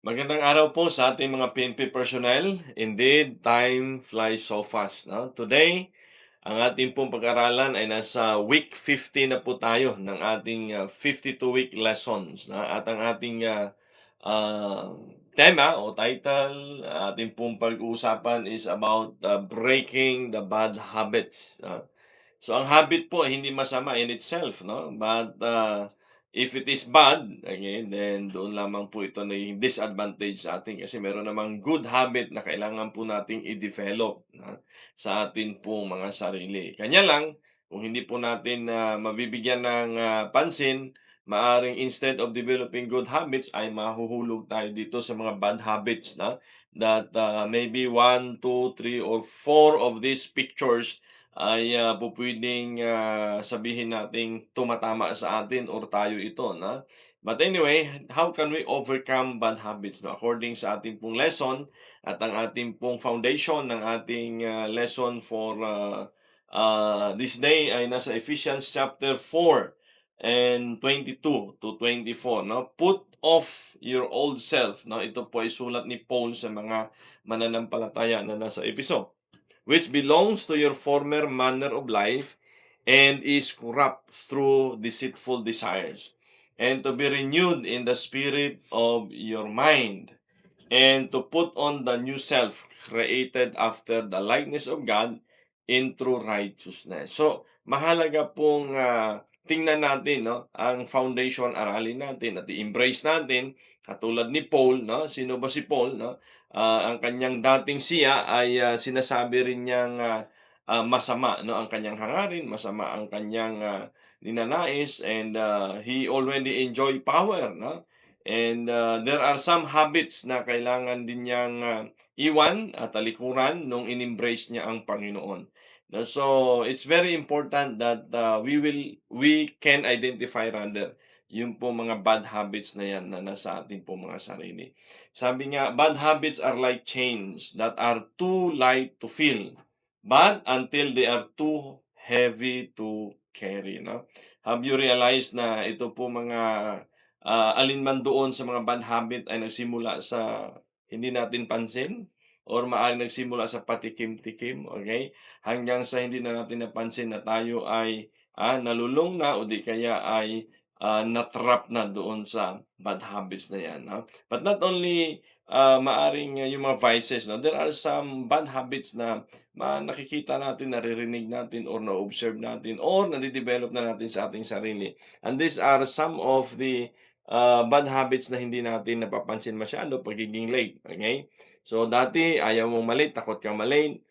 Magandang araw po sa ating mga PNP personnel. Indeed, time flies so fast, 'no? Today, ang ating pong pag-aralan ay nasa week 15 na po tayo ng ating 52-week lessons, na at ang ating ah, tema o title, ating pong pag-uusapan is about breaking the bad habits. So ang habit po ay hindi masama in itself, 'no? But if it is bad, again, then doon lamang po ito nagiging disadvantage sa atin kasi meron namang good habit na kailangan po nating i-develop sa atin pong mga sarili. Kanya lang, kung hindi po natin mabibigyan ng pansin, maaring instead of developing good habits ay mahuhulog tayo dito sa mga bad habits na that maybe one, two, three, or four of these pictures ay pupuwedeng sabihin nating tumatama sa atin or tayo ito na. But anyway, how can we overcome bad habits 'no? According sa ating pong lesson at ang ating pong foundation ng ating lesson for this day ay nasa Ephesians chapter 4 and 22 to 24, 'no? Put off your old self 'no? Ito po ay sulat ni Paul sa mga mananampalataya na nasa Efeso, which belongs to your former manner of life and is corrupt through deceitful desires, and to be renewed in the spirit of your mind, and to put on the new self, created after the likeness of God in true righteousness. So, mahalaga pong tingnan natin, 'no, ang foundation, aralin natin at i-embrace natin katulad ni Paul, 'no. Sino ba si Paul, 'no? Ang kanyang dating siya ay sinasabi rin niyang masama, 'no, ang kanyang hangarin, masama ang kanyang ninanais, and he already enjoy power, 'no? And there are some habits na kailangan din niyang iwan at talikuran nung in-embrace niya ang Panginoon. No, so it's very important that we can identify rather yung po mga bad habits na yan na nasa ating po mga sarili. Sabi nga, bad habits are like chains that are too light to feel, but until they are too heavy to carry, no? Have you realized na ito po mga alinman doon sa mga bad habit ay nagsimula sa hindi natin pansin or maaaring nagsimula sa patikim-tikim, okay? Hanggang sa hindi na natin napansin na tayo ay nalulong na o di kaya ay na-trap na doon sa bad habits na 'yan, 'no? But not only maaring yung mga vices, 'no, there are some bad habits na nakikita natin, naririnig natin or na-observe natin or nade-develop na natin sa ating sarili. And these are some of the bad habits na hindi natin napapansin masyado, pagiging late, okay? So, dati ayaw mong ma-late, takot kang ma-late,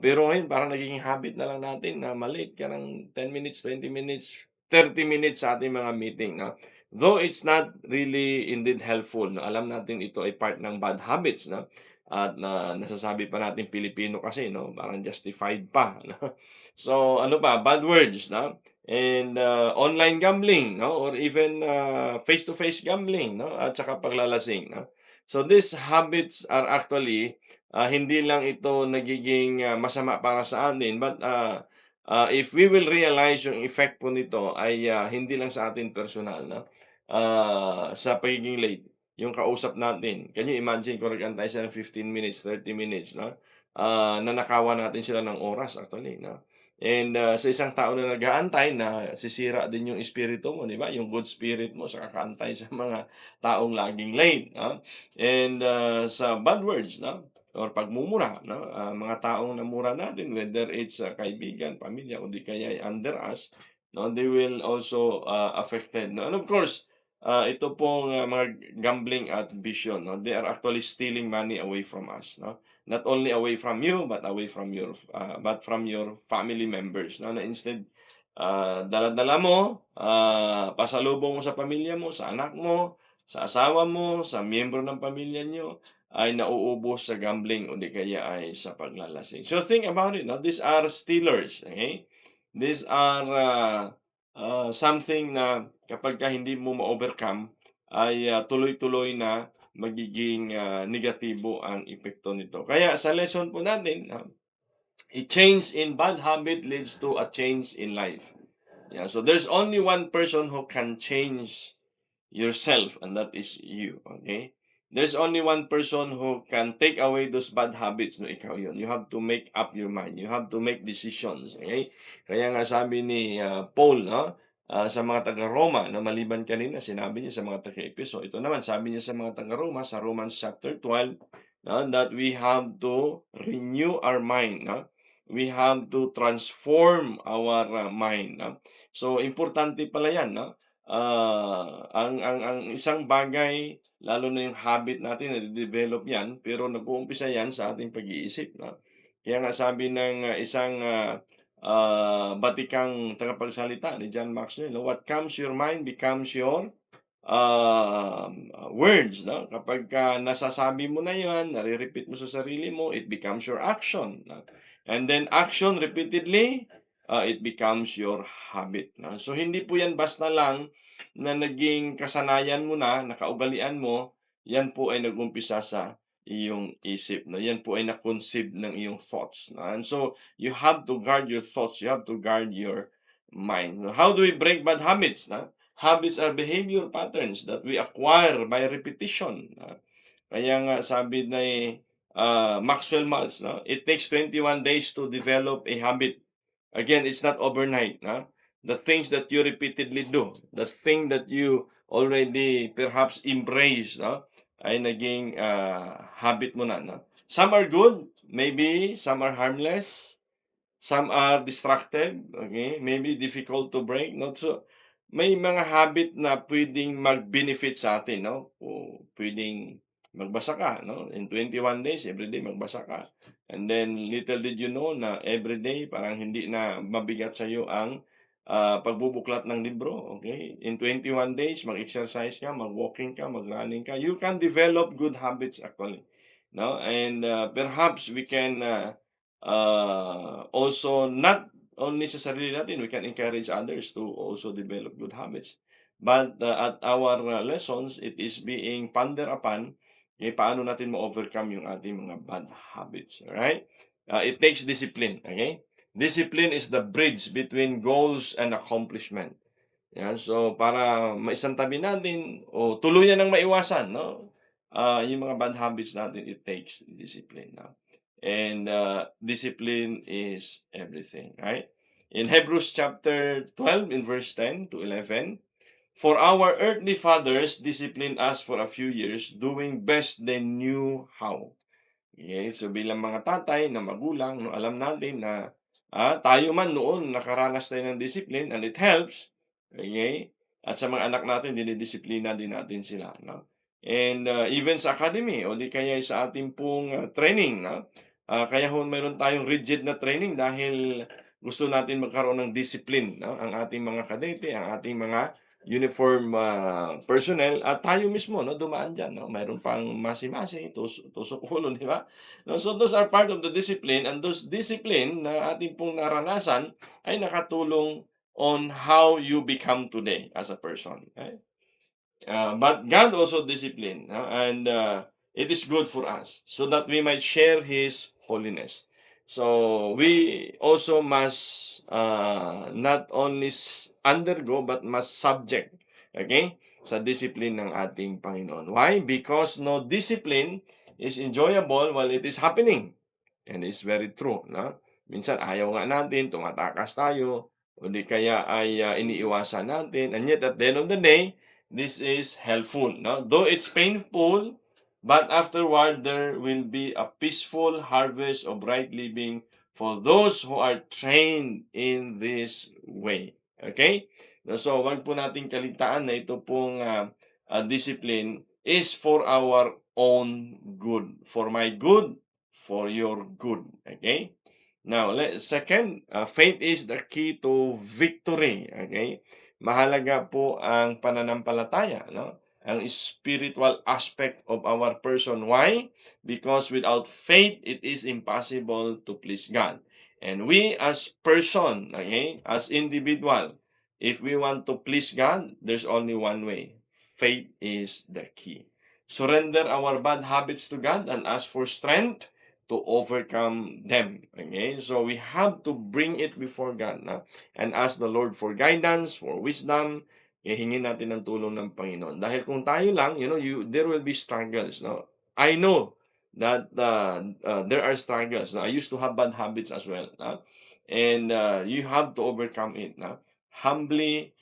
pero ngayon parang nagiging habit na lang natin na ma-late ka ng 10 minutes, 20 minutes, 30 minutes sa ating mga meeting, 'no? Though it's not really indeed helpful, 'no, alam natin ito ay part ng bad habits, 'no, at nasasabi pa natin Pilipino kasi, 'no, parang justified pa, 'no? So, ano pa, bad words, 'no? And online gambling, 'no, or even face-to-face gambling, 'no, at saka paglalasing, 'no. So these habits are actually hindi lang ito nagiging masama para sa atin, but if we will realize yung effect po nito ay hindi lang sa atin personal, 'no, sa pagiging late, yung kausap natin. Can you imagine kung nag-antay sila ng 15 minutes, 30 minutes, 'no, nanakawan natin sila ng oras actually, 'no. And sa isang tao na nag-aantay, nasisira din yung espiritu mo, 'di ba? Yung good spirit mo sa kakaantay sa mga taong laging late, 'no? And sa bad words, 'no, or pagmumura, 'no, mga taong namura natin, whether it's kaibigan, pamilya, o di kaya ay under us, 'no, they will also affected, no? And of course, ito pong mga gambling at bisyo, 'no, they are actually stealing money away from us, 'no? Not only away from you, but away from your but from your family members, 'no, na instead dala-dala mo, pasalubong mo sa pamilya mo, sa anak mo, sa asawa mo, sa miyembro ng pamilya niyo, ay nauubos sa gambling o di kaya ay sa paglalasing. So think about it, 'no, these are stealers, okay? These are something na kapagka hindi mo ma-overcome ay tuloy-tuloy na magiging negatibo ang epekto nito. Kaya sa lesson po natin, a change in bad habit leads to a change in life. Yeah, so there's only one person who can change yourself, and that is you, okay? there's only one person who can take away those bad habits, no, ikaw yun. You have to make up your mind. You have to make decisions, okay? Kaya nga sabi ni Paul, no, sa mga taga-Roma, na maliban kanina, sinabi niya sa mga taga-Efeso. Ito naman, sabi niya sa mga taga-Roma, sa Romans chapter 12, no, that we have to renew our mind, no? We have to transform our mind, no? So, importante pala yan, no? Ang isang bagay, lalo na yung habit natin, nade-develop yan, pero nag-uumpisa yan sa ating pag-iisip, 'no? Kaya nga sabi ng isang batikang tagapagsalita ni John Maxwell, no, "What comes your mind becomes your words," 'no? Kapagka nasasabi mo na 'yan, nare-repeat mo sa sarili mo, it becomes your action, 'no? And then action repeatedly, it becomes your habit, 'no? So, hindi po 'yan basta lang na naging kasanayan mo na, nakaugalian mo, 'yan po ay nag-umpisa sa iyong isip, 'no? 'Yan po ay na-conceive ng iyong thoughts, 'no? And so, you have to guard your thoughts, you have to guard your mind. How do we break bad habits, 'no? Habits are behavior patterns that we acquire by repetition. Kaya nga sabi ni Maxwell Maltz, no, it takes 21 days to develop a habit. Again, it's not overnight. No? The things that you repeatedly do, the thing that you already perhaps embrace, no, ay naging habit mo na. No? Some are good, maybe some are harmless, some are destructive, okay? Maybe difficult to break, no? So, may mga habit na pwedeng mag-benefit sa atin, no? O pwedeng magbasa ka, no? In 21 days, everyday magbasa ka. And then, little did you know na everyday parang hindi na mabigat sa iyo ang pagbubuklat ng libro, okay? In 21 days, mag-exercise ka, mag-walking ka, mag-running ka. You can develop good habits actually, no? And perhaps we can also not only sa sarili natin, we can encourage others to also develop good habits. But at our lessons, it is being ponder upon paano natin ma-overcome yung ating mga bad habits. Alright? It takes discipline. Okay? Discipline is the bridge between goals and accomplishment. Yan, so para maisantabi natin o tuluyan ng maiwasan, no? Yung mga bad habits natin, it takes discipline, no? And discipline is everything, right? In Hebrews chapter 12 in verse 10 to 11, "For our earthly fathers disciplined us for a few years, doing best they knew how." Okay, so bilang mga tatay na magulang, no, alam natin na tayo man noon nakaranas tayo ng discipline and it helps. Okay? At sa mga anak natin, dinidisiplina din natin sila. No? And even sa academy, o di kaya sa ating pong training. No? Kaya ho meron tayong rigid na training dahil gusto natin magkaroon ng discipline. No? Ang ating mga kadete, ang ating mga uniform personnel at tayo mismo, no, dumaan diyan, no. Mayroon pang masi-masi, tusok ulo, di ba? No, so those are part of the discipline, and those discipline na ating pong naranasan ay nakatulong on how you become today as a person. Right? But God also discipline, and it is good for us so that we might share His holiness. So we also must not only undergo but must subject, okay, sa discipline ng ating Panginoon. Why? Because no discipline is enjoyable while it is happening. And it's very true, no? Minsan ayaw nga natin, tumatakas tayo, o di kaya ay iniiwasan natin. And yet at the end of the day, this is helpful, no? Though it's painful, but afterward there will be a peaceful harvest of right living for those who are trained in this way. Okay? So, wag po nating kaligtaan na ito pong discipline is for our own good, for my good, for your good. Okay? Now, second, faith is the key to victory. Okay? Mahalaga po ang pananampalataya, no? Ang spiritual aspect of our person. Why? Because without faith, it is impossible to please God. And we as person, okay, as individual, if we want to please God, there's only one way. Faith is the key. Surrender our bad habits to God and ask for strength to overcome them. Okay? So we have to bring it before God, and ask the Lord for guidance, for wisdom, hingin natin ng tulong ng Panginoon. Dahil kung tayo lang, there will be struggles, no? I know that there are struggles. No? I used to have bad habits as well, no? And you have to overcome it. No? Humbly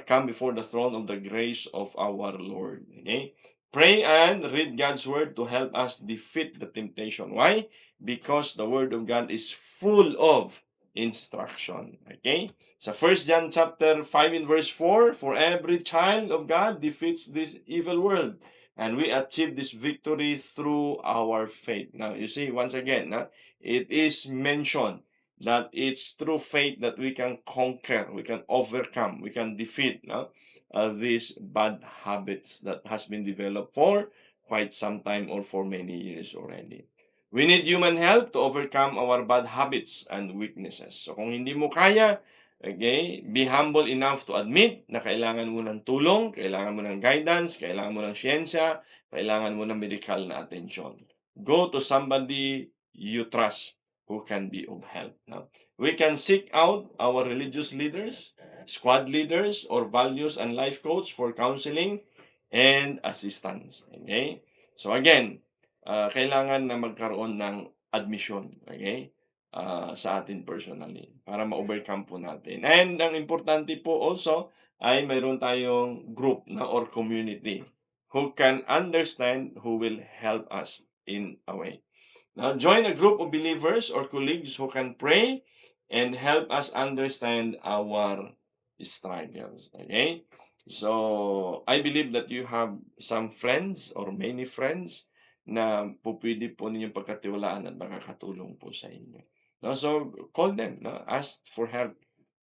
come before the throne of the grace of our Lord. Okay? Pray and read God's word to help us defeat the temptation. Why? Because the word of God is full of instruction. Okay? Sa 1 John chapter 5 and verse 4, for every child of God defeats this evil world, and we achieve this victory through our faith. Now, you see, once again, it is mentioned that it's through faith that we can conquer, we can overcome, we can defeat these bad habits that has been developed for quite some time or for many years already. We need human help to overcome our bad habits and weaknesses. So kung hindi mo kaya, okay, be humble enough to admit na kailangan mo ng tulong, kailangan mo ng guidance, kailangan mo ng siyensya, kailangan mo ng medical na atensyon. Go to somebody you trust who can be of help. No? We can seek out our religious leaders, squad leaders, or values and life coach for counseling and assistance. Okay? So again, kailangan na magkaroon ng admission, okay? Sa atin personally para ma-overcome po natin. And ang importante po also ay mayroon tayong group na or community who can understand, who will help us in a way. Now, join a group of believers or colleagues who can pray and help us understand our struggles. Okay? So, I believe that you have some friends or many friends na pwede po ninyong pagkatiwalaan at makakatulong po sa inyo. No? So, call them. No? Ask for help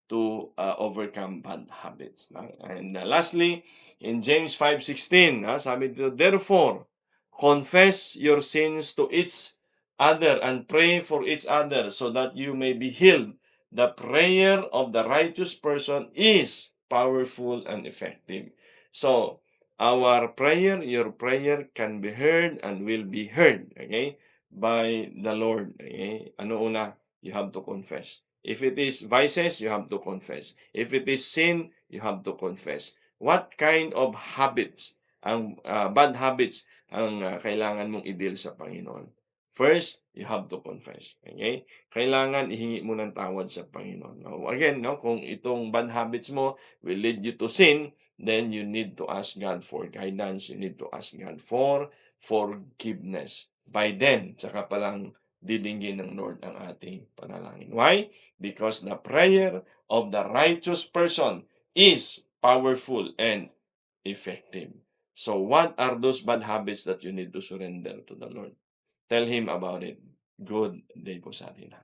to overcome bad habits. No? And lastly, in James 5:16, sabi dito, therefore, confess your sins to each other and pray for each other so that you may be healed. The prayer of the righteous person is powerful and effective. So, our prayer, your prayer can be heard and will be heard, okay, by the Lord. Okay? Ano una? You have to confess. If it is vices, you have to confess. If it is sin, you have to confess. What kind of habits, ang bad habits, ang kailangan mong i-deal sa Panginoon? First, you have to confess. Okay? Kailangan ihingi mo ng tawad sa Panginoon. Now, again, kung itong bad habits mo will lead you to sin, then you need to ask God for guidance. You need to ask God for forgiveness. By then, saka palang didinggin ng Lord ang ating panalangin. Why? Because the prayer of the righteous person is powerful and effective. So what are those bad habits that you need to surrender to the Lord? Tell Him about it. Good day po sa atin.